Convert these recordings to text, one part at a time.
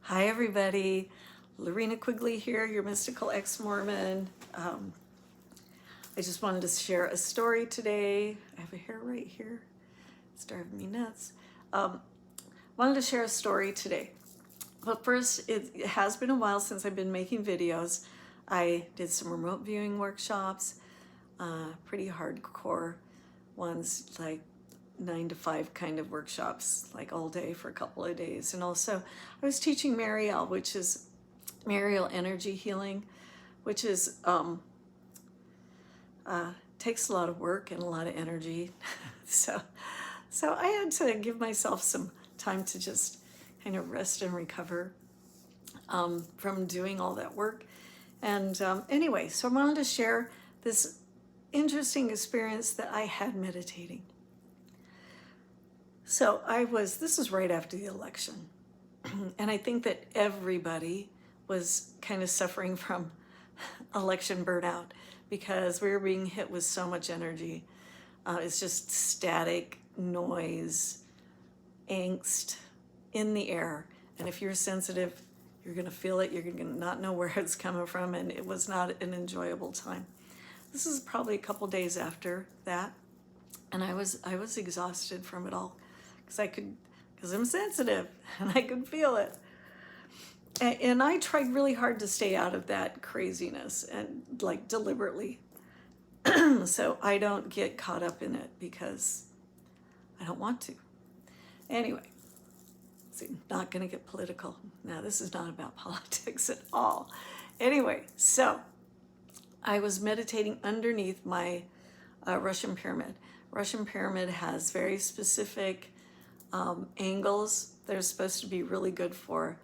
Hi everybody, Lorina Quigley here, your mystical ex-Mormon. I just wanted to share a story today. I have a hair right here, it's driving me nuts. Wanted to share a story today. But first, it has been a while since I've been making videos. I did some remote viewing workshops, pretty hardcore ones, like 9 to 5 kind of workshops, like all day for a couple of days. And also I was teaching Mariel, which is Mariel energy healing, which is takes a lot of work and a lot of energy. so I had to give myself some time to just kind of rest and recover from doing all that work. And anyway, so I wanted to share this interesting experience that I had meditating. So this is right after the election. And I think that everybody was kind of suffering from election burnout because we were being hit with so much energy. It's just static, noise, angst in the air. And if you're sensitive, you're going to feel it. You're going to not know where it's coming from. And it was not an enjoyable time. This is probably a couple days after that. And I was exhausted from it all because I'm sensitive and I could feel it. And I tried really hard to stay out of that craziness and like deliberately. So I don't get caught up in it because I don't want to. Anyway, see, not going to get political. Now, this is not about politics at all. Anyway, so I was meditating underneath my Russian pyramid. Russian pyramid has very specific angles. They're supposed to be really good for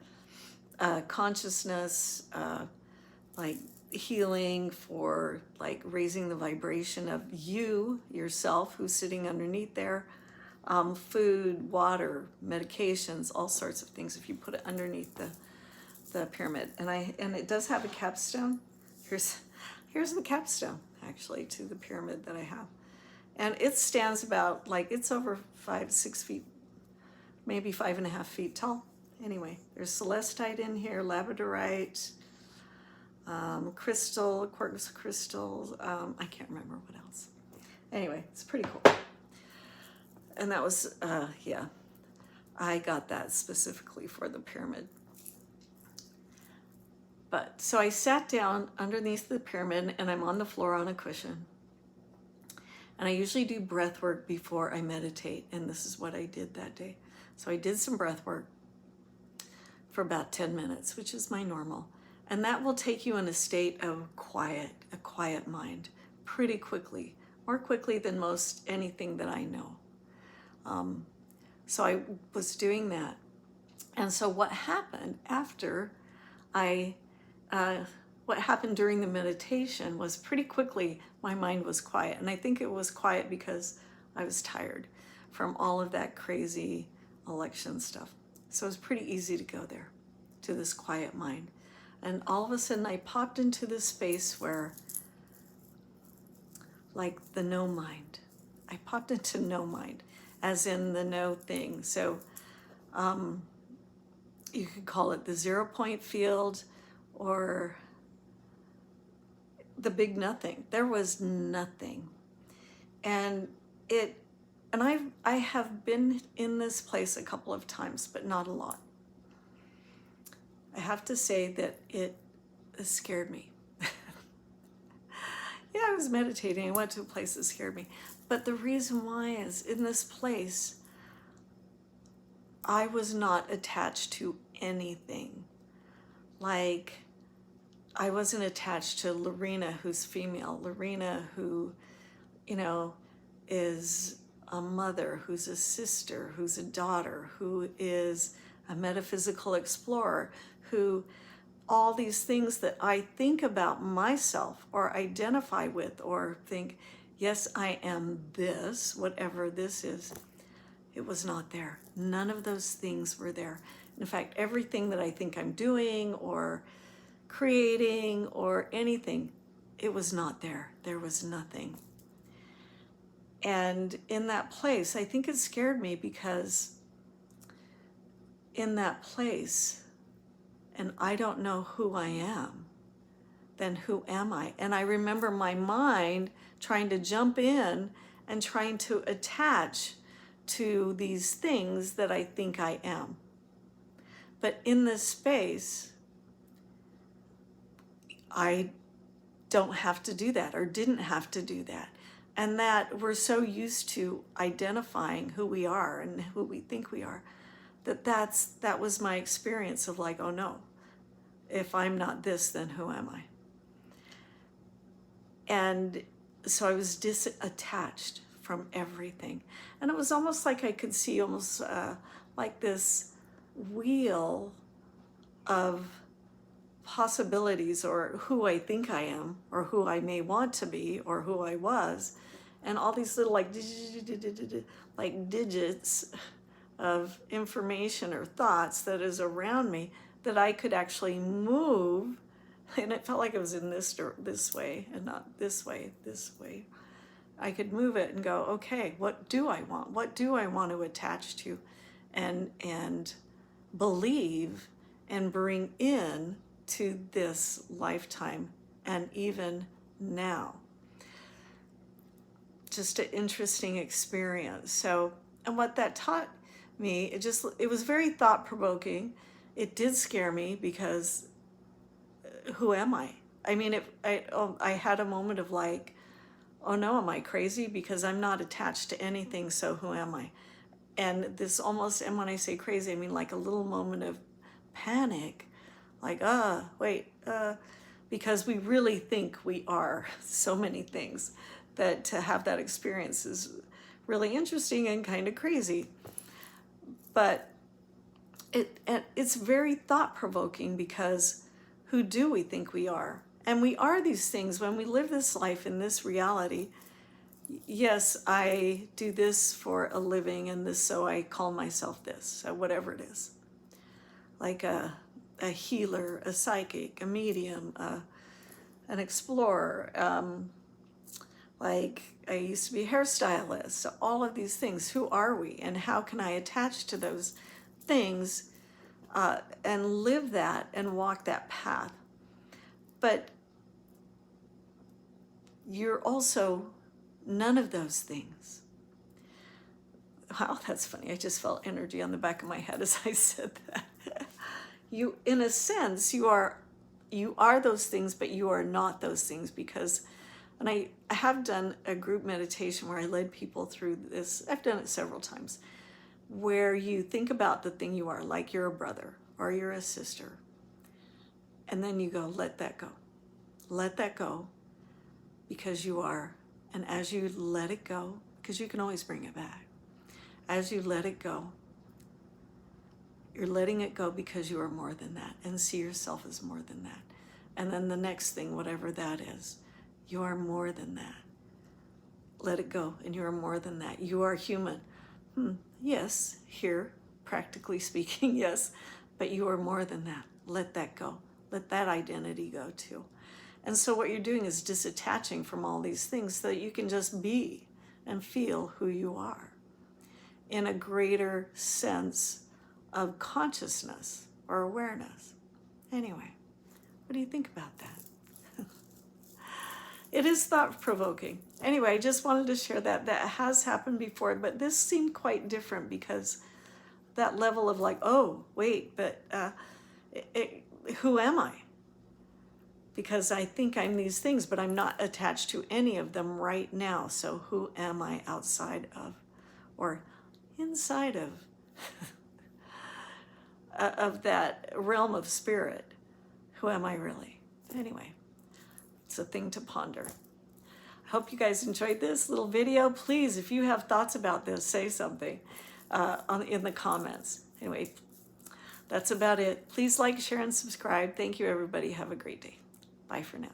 consciousness, like healing, for like raising the vibration of yourself, who's sitting underneath there, food, water, medications, all sorts of things if you put it underneath the pyramid. And it does have a capstone. Here's the capstone actually to the pyramid that I have. And it stands about, like, it's over 5-6 feet, maybe 5.5 feet tall. Anyway, there's celestite in here, labradorite, crystal, quartz crystals. I can't remember what else. Anyway, it's pretty cool. And that was, yeah, I got that specifically for the pyramid. But so I sat down underneath the pyramid and I'm on the floor on a cushion. And I usually do breath work before I meditate. And this is what I did that day. So I did some breath work for about 10 minutes, which is my normal. And that will take you in a state of a quiet mind pretty quickly, more quickly than most anything that I know. So I was doing that. And so what happened after what happened during the meditation was pretty quickly my mind was quiet. And I think it was quiet because I was tired from all of that crazy election stuff. So it was pretty easy to go there, to this quiet mind. And all of a sudden I popped into this space where, like, the no mind. I popped into no mind, as in the no thing. So you could call it the 0 point field or the big nothing. There was nothing. And I have been in this place a couple of times, but not a lot. I have to say that it scared me. Yeah, I was meditating. I went to a place that scared me. But the reason why is, in this place, I was not attached to anything. Like, I wasn't attached to Lorina, who's female. Lorina, who, is a mother, who's a sister, who's a daughter, who is a metaphysical explorer, who all these things that I think about myself or identify with or think, yes, I am this, whatever this is. It was not there. None of those things were there. In fact, everything that I think I'm doing or creating or anything, it was not there. There was nothing. And in that place, I think it scared me because in that place, and I don't know who I am, then who am I? And I remember my mind trying to jump in and trying to attach to these things that I think I am. But in this space, I don't have to do that, or didn't have to do that. And that we're so used to identifying who we are and who we think we are, that was my experience of like, oh no, if I'm not this, then who am I? And so I was disattached from everything. And it was almost like I could see almost like this wheel of possibilities, or who I think I am, or who I may want to be, or who I was, and all these little like digits of information or thoughts that is around me that I could actually move. And it felt like it was in this way and not this way, this way. I could move it and go, okay, what do I want? What do I want to attach to and believe and bring in to this lifetime and even now? Just an interesting experience. So, and what that taught me, it was very thought-provoking. It did scare me because who am I? I mean, I had a moment of like, oh no, am I crazy? Because I'm not attached to anything, so who am I? And this almost, and when I say crazy, I mean like a little moment of panic, like, because we really think we are so many things, that to have that experience is really interesting and kind of crazy. But it's very thought-provoking, because who do we think we are? And we are these things when we live this life in this reality. Yes, I do this for a living, and this, so I call myself this, so whatever it is. Like a healer, a psychic, a medium, an explorer. Like I used to be a hairstylist. So all of these things, who are we? And how can I attach to those things and live that and walk that path? But you're also none of those those. Wow, that's funny. I just felt energy on the back of my head as I said that. You, in a sense, you are those things, but you are not those things, because, and I have done a group meditation where I led people through this. I've done it several times, where you think about the thing you are, like you're a brother or you're a sister, and then you go, let that go. Let that go, because you are. And as you let it go, because you can always bring it back, as you let it go, you're letting it go because you are more than that, and see yourself as more than that. And then the next thing, whatever that is, you are more than that. Let it go, and you are more than that. You are human. Yes, here, practically speaking, yes, but you are more than that. Let that go. Let that identity go too. And so what you're doing is disattaching from all these things so that you can just be and feel who you are in a greater sense of consciousness or awareness. Anyway, what do you think about that? It is thought-provoking. Anyway, I just wanted to share that. That has happened before, but this seemed quite different, because that level of like, oh, wait, but who am I? Because I think I'm these things, but I'm not attached to any of them right now. So who am I outside of, or inside of, of that realm of spirit? Who am I really? Anyway, it's a thing to ponder. I hope you guys enjoyed this little video. Please, if you have thoughts about this, say something in the comments. Anyway, that's about it. Please like, share, and subscribe. Thank you, everybody. Have a great day. Bye for now.